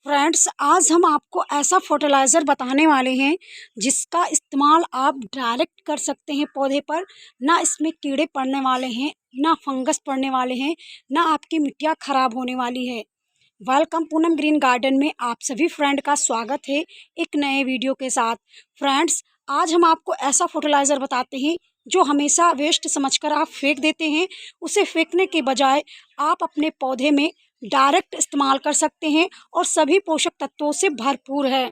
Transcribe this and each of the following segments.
Friends, आज हम आपको ऐसा फर्टिलाइज़र बताने वाले हैं जिसका इस्तेमाल आप डायरेक्ट कर सकते हैं पौधे पर। ना इसमें कीड़े पड़ने वाले हैं, ना फंगस पड़ने वाले हैं, ना आपकी मिट्टियाँ ख़राब होने वाली है। वेलकम पूनम ग्रीन गार्डन में आप सभी फ्रेंड का स्वागत है एक नए वीडियो के साथ। फ्रेंड्स, आज हम आपको ऐसा फर्टिलाइज़र बताते हैं जो हमेशा वेस्ट समझकर आप फेंक देते हैं। उसे फेंकने के बजाय आप अपने पौधे में डायरेक्ट इस्तेमाल कर सकते हैं और सभी पोषक तत्वों से भरपूर है।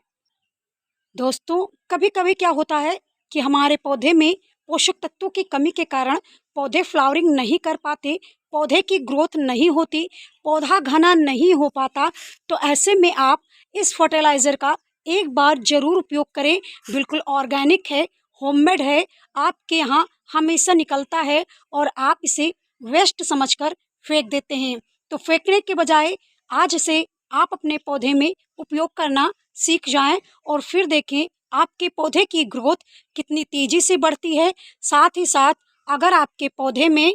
दोस्तों, कभी कभी क्या होता है कि हमारे पौधे में पोषक तत्वों की कमी के कारण पौधे फ्लावरिंग नहीं कर पाते, पौधे की ग्रोथ नहीं होती, पौधा घना नहीं हो पाता। तो ऐसे में आप इस फर्टिलाइज़र का एक बार ज़रूर उपयोग करें। बिल्कुल ऑर्गेनिक है, होममेड है, आपके यहाँ हमेशा निकलता है और आप इसे वेस्ट समझकर फेंक देते हैं। तो फेंकने के बजाय आज से आप अपने पौधे में उपयोग करना सीख जाएं और फिर देखें आपके पौधे की ग्रोथ कितनी तेज़ी से बढ़ती है। साथ ही साथ अगर आपके पौधे में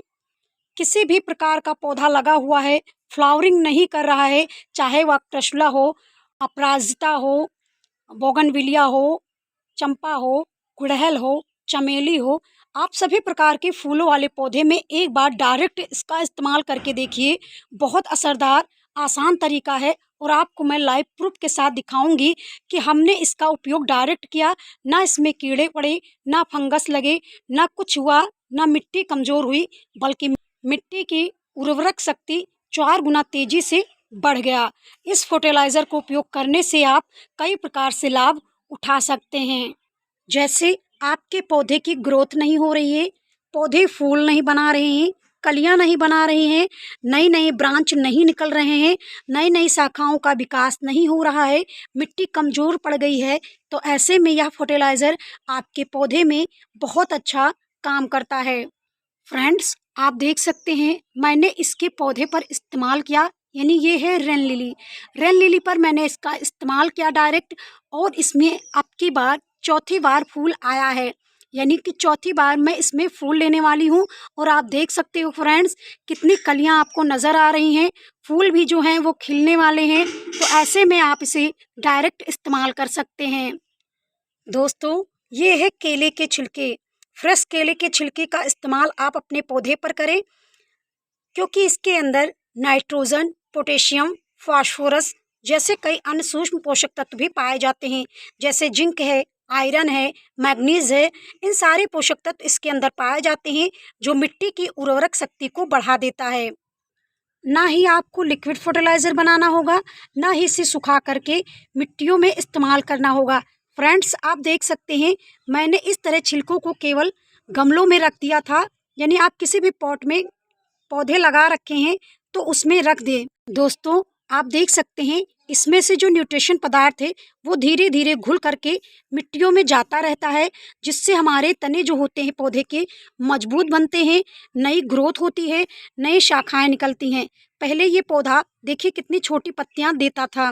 किसी भी प्रकार का पौधा लगा हुआ है, फ्लावरिंग नहीं कर रहा है, चाहे वह क्रसुला हो, अपराजिता हो, बोगनविलिया हो, चंपा हो, गुड़हल हो, चमेली हो, आप सभी प्रकार के फूलों वाले पौधे में एक बार डायरेक्ट इसका इस्तेमाल करके देखिए। बहुत असरदार आसान तरीका है और आपको मैं लाइव प्रूफ के साथ दिखाऊंगी कि हमने इसका उपयोग डायरेक्ट किया, ना इसमें कीड़े पड़े, ना फंगस लगे, ना कुछ हुआ, ना मिट्टी कमज़ोर हुई, बल्कि मिट्टी की उर्वरक शक्ति 4 गुना तेज़ी से बढ़ गया। इस फर्टिलाइज़र को उपयोग करने से आप कई प्रकार से लाभ उठा सकते हैं। जैसे आपके पौधे की ग्रोथ नहीं हो रही है, पौधे फूल नहीं बना रहे हैं, कलियां नहीं बना रही हैं, नई नई ब्रांच नहीं निकल रहे हैं, नई नई शाखाओं का विकास नहीं हो रहा है, मिट्टी कमज़ोर पड़ गई है, तो ऐसे में यह फर्टिलाइज़र आपके पौधे में बहुत अच्छा काम करता है। फ्रेंड्स, आप देख सकते हैं मैंने इसके पौधे पर इस्तेमाल किया, यानी ये है रेन लिली। रेन लिली पर मैंने इसका इस्तेमाल किया डायरेक्ट और इसमें अब की बार चौथी बार फूल आया है, यानी कि चौथी बार मैं इसमें फूल लेने वाली हूँ। और आप देख सकते हो फ्रेंड्स कितनी कलियाँ आपको नज़र आ रही हैं, फूल भी जो हैं वो खिलने वाले हैं। तो ऐसे में आप इसे डायरेक्ट इस्तेमाल कर सकते हैं। दोस्तों, ये है केले के छिलके। फ्रेश केले के छिलके का इस्तेमाल आप अपने पौधे पर करें, क्योंकि इसके अंदर नाइट्रोजन, पोटेशियम, फास्फोरस जैसे कई अन्य सूक्ष्म पोषक तत्व भी पाए जाते हैं। जैसे जिंक है, आयरन है, मैग्नीज है, इन सारे पोषक तत्व इसके अंदर पाए जाते हैं जो मिट्टी की उर्वरक शक्ति को बढ़ा देता है। ना ही आपको लिक्विड फर्टिलाइज़र बनाना होगा, ना ही इसे सुखा करके मिट्टियों में इस्तेमाल करना होगा। फ्रेंड्स, आप देख सकते हैं मैंने इस तरह छिलकों को केवल गमलों में रख दिया था, यानी आप किसी भी पॉट में पौधे लगा रखे हैं तो उसमें रख दें। दोस्तों, आप देख सकते हैं इसमें से जो न्यूट्रिशन पदार्थ है वो धीरे धीरे घुल करके मिट्टियों में जाता रहता है, जिससे हमारे तने जो होते हैं पौधे के मजबूत बनते हैं, नई ग्रोथ होती है, नई शाखाएं निकलती हैं। पहले ये पौधा देखिए कितनी छोटी पत्तियां देता था,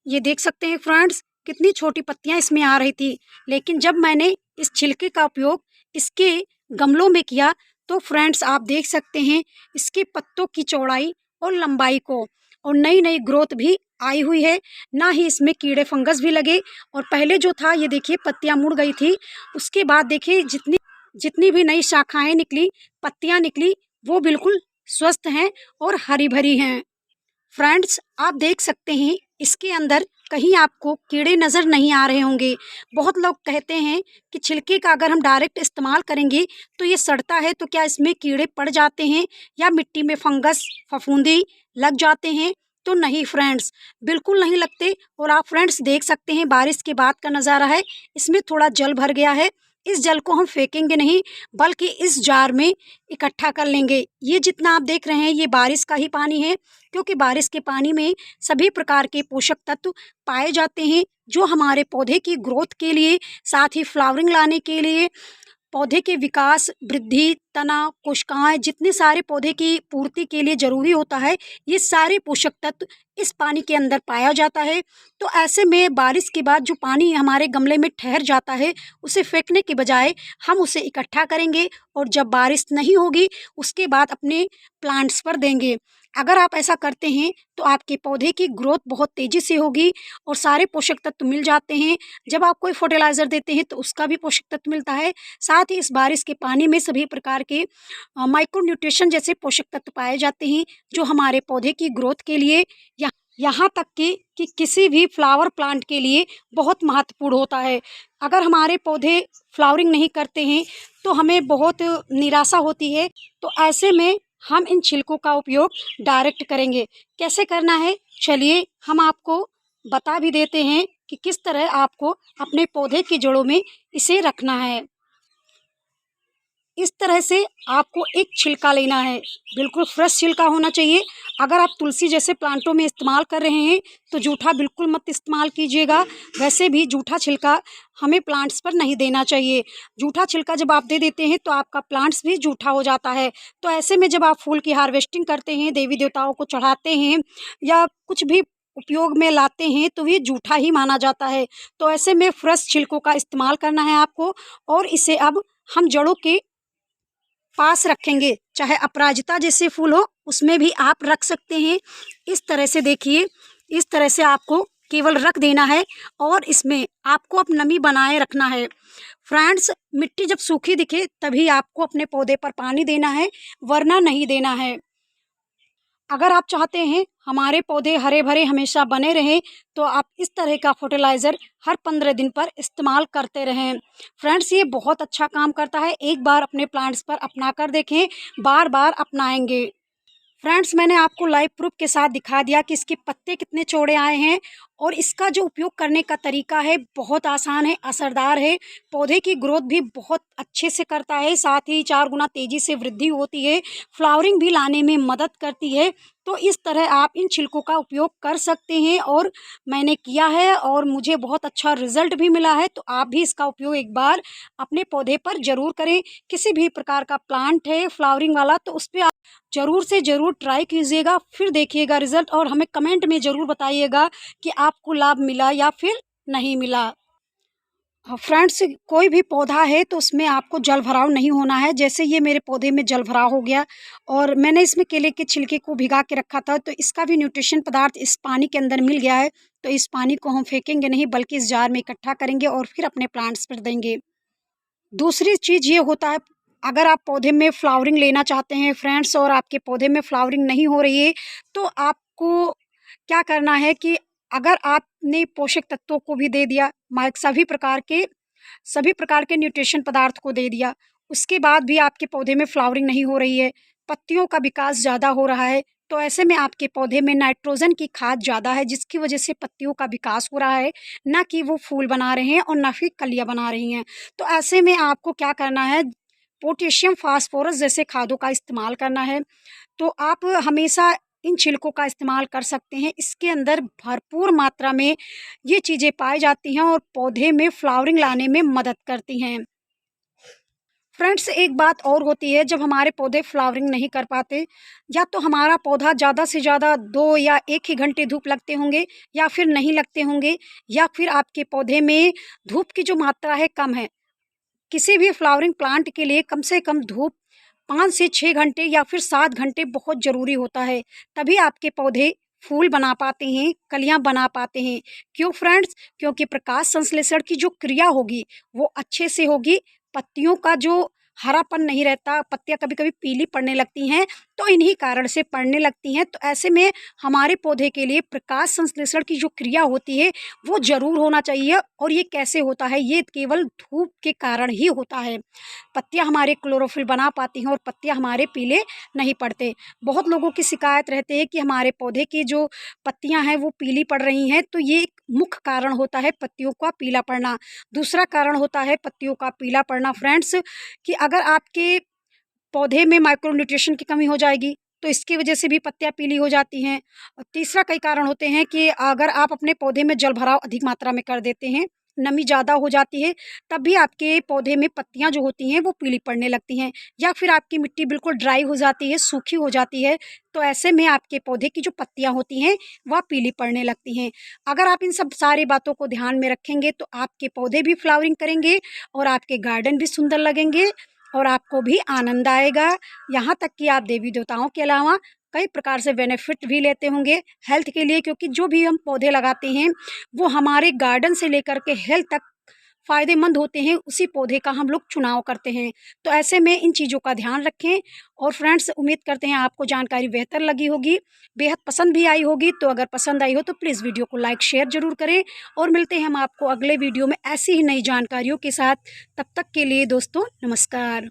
ये देख सकते हैं फ्रेंड्स कितनी छोटी पत्तियां इसमें आ रही थी। लेकिन जब मैंने इस छिलके का उपयोग इसके गमलों में किया तो फ्रेंड्स आप देख सकते हैं इसके पत्तों की चौड़ाई और लंबाई को, और नई नई ग्रोथ भी आई हुई है, ना ही इसमें कीड़े फंगस भी लगे। और पहले जो था ये देखिए पत्तियां मुड़ गई थी, उसके बाद देखिए जितनी जितनी भी नई शाखाएं निकली, पत्तियां निकली, वो बिल्कुल स्वस्थ हैं और हरी भरी हैं। फ्रेंड्स, आप देख सकते हैं इसके अंदर कहीं आपको कीड़े नज़र नहीं आ रहे होंगे। बहुत लोग कहते हैं कि छिलके का अगर हम डायरेक्ट इस्तेमाल करेंगे तो ये सड़ता है, तो क्या इसमें कीड़े पड़ जाते हैं या मिट्टी में फंगस फफूंदी लग जाते हैं? तो नहीं फ्रेंड्स, बिल्कुल नहीं लगते। और आप फ्रेंड्स देख सकते हैं बारिश के बाद का नज़ारा है, इसमें थोड़ा जल भर गया है। इस जल को हम फेंकेंगे नहीं, बल्कि इस जार में इकट्ठा कर लेंगे। ये जितना आप देख रहे हैं ये बारिश का ही पानी है, क्योंकि बारिश के पानी में सभी प्रकार के पोषक तत्व पाए जाते हैं जो हमारे पौधे की ग्रोथ के लिए, साथ ही फ्लावरिंग लाने के लिए, पौधे के विकास, वृद्धि, तना, कोशिकाएँ, जितने सारे पौधे की पूर्ति के लिए ज़रूरी होता है, ये सारे पोषक तत्व इस पानी के अंदर पाया जाता है। तो ऐसे में बारिश के बाद जो पानी हमारे गमले में ठहर जाता है, उसे फेंकने के बजाय हम उसे इकट्ठा करेंगे और जब बारिश नहीं होगी, उसके बाद अपने प्लांट्स पर देंगे। अगर आप ऐसा करते हैं, तो आपके पौधे की ग्रोथ बहुत तेज़ी से होगी और सारे पोषक तत्व मिल जाते हैं। जब आप कोई फर्टिलाइज़र देते हैं, तो उसका भी पोषक तत्व मिलता है। साथ ही इस बारिश के पानी में सभी प्रकार के माइक्रो न्यूट्रिशन जैसे पोषक तत्व पाए जाते हैं, जो हमारे पौधे की ग्रोथ के लिए या यहाँ तक कि किसी भी फ्लावर प्लांट के लिए बहुत महत्वपूर्ण होता है। अगर हमारे पौधे फ्लावरिंग नहीं करते हैं, तो हमें बहुत निराशा होती है। तो ऐसे में हम इन छिलकों का उपयोग डायरेक्ट करेंगे। कैसे करना है, चलिए हम आपको बता भी देते हैं कि किस तरह आपको अपने पौधे की जड़ों में इसे रखना है। इस तरह से आपको एक छिलका लेना है, बिल्कुल फ्रेश छिलका होना चाहिए। अगर आप तुलसी जैसे प्लांटों में इस्तेमाल कर रहे हैं, तो जूठा बिल्कुल मत इस्तेमाल कीजिएगा। वैसे भी जूठा छिलका हमें प्लांट्स पर नहीं देना चाहिए। जूठा छिलका जब आप दे देते हैं, तो आपका प्लांट्स भी जूठा हो जाता है। तो ऐसे में जब आप फूल की हार्वेस्टिंग करते हैं, देवी देवताओं को चढ़ाते हैं या कुछ भी उपयोग में लाते हैं, तो ये जूठा ही माना जाता है। तो ऐसे में फ्रेश छिलकों का इस्तेमाल करना है आपको और इसे अब हम जड़ों के पास रखेंगे। चाहे अपराजिता जैसे फूल हो, उसमें भी आप रख सकते हैं। इस तरह से देखिए, इस तरह से आपको केवल रख देना है और इसमें आपको अब नमी बनाए रखना है। फ्रेंड्स, मिट्टी जब सूखी दिखे तभी आपको अपने पौधे पर पानी देना है, वरना नहीं देना है। अगर आप चाहते हैं हमारे पौधे हरे भरे हमेशा बने रहें, तो आप इस तरह का फर्टिलाइज़र हर 15 दिन पर इस्तेमाल करते रहें। फ्रेंड्स, ये बहुत अच्छा काम करता है। एक बार अपने प्लांट्स पर अपना कर देखें, बार बार अपनाएंगे। फ्रेंड्स, मैंने आपको लाइव प्रूफ के साथ दिखा दिया कि इसके पत्ते कितने चौड़े आए हैं और इसका जो उपयोग करने का तरीका है बहुत आसान है, असरदार है। पौधे की ग्रोथ भी बहुत अच्छे से करता है, साथ ही 4 गुना तेज़ी से वृद्धि होती है, फ्लावरिंग भी लाने में मदद करती है। तो इस तरह आप इन छिलकों का उपयोग कर सकते हैं और मैंने किया है और मुझे बहुत अच्छा रिज़ल्ट भी मिला है। तो आप भी इसका उपयोग एक बार अपने पौधे पर ज़रूर करें। किसी भी प्रकार का प्लांट है फ्लावरिंग वाला, तो उस पे आप ज़रूर से ज़रूर ट्राई कीजिएगा, फिर देखिएगा रिज़ल्ट और हमें कमेंट में ज़रूर बताइएगा कि आपको लाभ मिला या फिर नहीं मिला। फ्रेंड्स, कोई भी पौधा है तो उसमें आपको जल भराव नहीं होना है। जैसे ये मेरे पौधे में जल भराव हो गया और मैंने इसमें केले के छिलके को भिगा के रखा था, तो इसका भी न्यूट्रिशन पदार्थ इस पानी के अंदर मिल गया है। तो इस पानी को हम फेंकेंगे नहीं, बल्कि इस जार में इकट्ठा करेंगे और फिर अपने प्लांट्स पर देंगे। दूसरी चीज़ ये होता है, अगर आप पौधे में फ्लावरिंग लेना चाहते हैं फ्रेंड्स और आपके पौधे में फ्लावरिंग नहीं हो रही है, तो आपको क्या करना है कि अगर आपने पोषक तत्वों को भी दे दिया, सभी प्रकार के न्यूट्रिशन पदार्थ को दे दिया, उसके बाद भी आपके पौधे में फ्लावरिंग नहीं हो रही है, पत्तियों का विकास ज़्यादा हो रहा है, तो ऐसे में आपके पौधे में नाइट्रोजन की खाद ज़्यादा है, जिसकी वजह से पत्तियों का विकास हो रहा है, ना कि वो फूल बना रहे हैं और ना फिर कलियाँ बना रही हैं। तो ऐसे में आपको क्या करना है, पोटेशियम, फास्फोरस जैसे खादों का इस्तेमाल करना है। तो आप हमेशा इन छिलकों का इस्तेमाल कर सकते हैं। इसके अंदर भरपूर मात्रा में ये चीज़ें पाई जाती हैं और पौधे में फ्लावरिंग लाने में मदद करती हैं। फ्रेंड्स, एक बात और होती है, जब हमारे पौधे फ्लावरिंग नहीं कर पाते, या तो हमारा पौधा ज़्यादा से ज़्यादा 2 या 1 ही घंटे धूप लगते होंगे या फिर नहीं लगते होंगे, या फिर आपके पौधे में धूप की जो मात्रा है कम है। किसी भी फ्लावरिंग प्लांट के लिए कम से कम धूप 5 से 6 घंटे या फिर 7 घंटे बहुत ज़रूरी होता है। तभी आपके पौधे फूल बना पाते हैं, कलियाँ बना पाते हैं। क्यों फ्रेंड्स? क्योंकि प्रकाश संश्लेषण की जो क्रिया होगी वो अच्छे से होगी। पत्तियों का जो हरापन नहीं रहता, पत्तियाँ कभी-कभी पीली पड़ने लगती हैं, तो इन्हीं कारण से पड़ने लगती हैं। तो ऐसे में हमारे पौधे के लिए प्रकाश संश्लेषण की जो क्रिया होती है वो ज़रूर होना चाहिए। और ये कैसे होता है? ये केवल धूप के कारण ही होता है। पत्तियाँ हमारे क्लोरोफिल बना पाती हैं और पत्तियाँ हमारे पीले नहीं पड़ते। बहुत लोगों की शिकायत रहती है कि हमारे पौधे की जो पत्तियाँ हैं वो पीली पड़ रही हैं, तो ये एक मुख्य कारण होता है पत्तियों का पीला पड़ना। दूसरा कारण होता है पत्तियों का पीला पड़ना फ्रेंड्स, कि अगर आपके पौधे में माइक्रोन्यूट्रिशन की कमी हो जाएगी, तो इसकी वजह से भी पत्तियाँ पीली हो जाती हैं। और तीसरा कई कारण होते हैं कि अगर आप अपने पौधे में जल भराव अधिक मात्रा में कर देते हैं, नमी ज़्यादा हो जाती है तब भी आपके पौधे में पत्तियां जो होती हैं वो पीली पड़ने लगती हैं, या फिर आपकी मिट्टी बिल्कुल ड्राई हो जाती है, सूखी हो जाती है, तो ऐसे में आपके पौधे की जो पत्तियां होती हैं वह पीली पड़ने लगती हैं। अगर आप इन सब सारी बातों को ध्यान में रखेंगे तो आपके पौधे भी फ्लावरिंग करेंगे और आपके गार्डन भी सुंदर लगेंगे और आपको भी आनंद आएगा। यहाँ तक कि आप देवी देवताओं के अलावा कई प्रकार से बेनिफिट भी लेते होंगे हेल्थ के लिए, क्योंकि जो भी हम पौधे लगाते हैं वो हमारे गार्डन से लेकर के हेल्थ तक फ़ायदेमंद होते हैं, उसी पौधे का हम लोग चुनाव करते हैं। तो ऐसे में इन चीज़ों का ध्यान रखें। और फ्रेंड्स, उम्मीद करते हैं आपको जानकारी बेहतर लगी होगी, बेहद पसंद भी आई होगी। तो अगर पसंद आई हो तो प्लीज़ वीडियो को लाइक शेयर ज़रूर करें और मिलते हैं हम आपको अगले वीडियो में ऐसी ही नई जानकारियों के साथ। तब तक के लिए दोस्तों नमस्कार।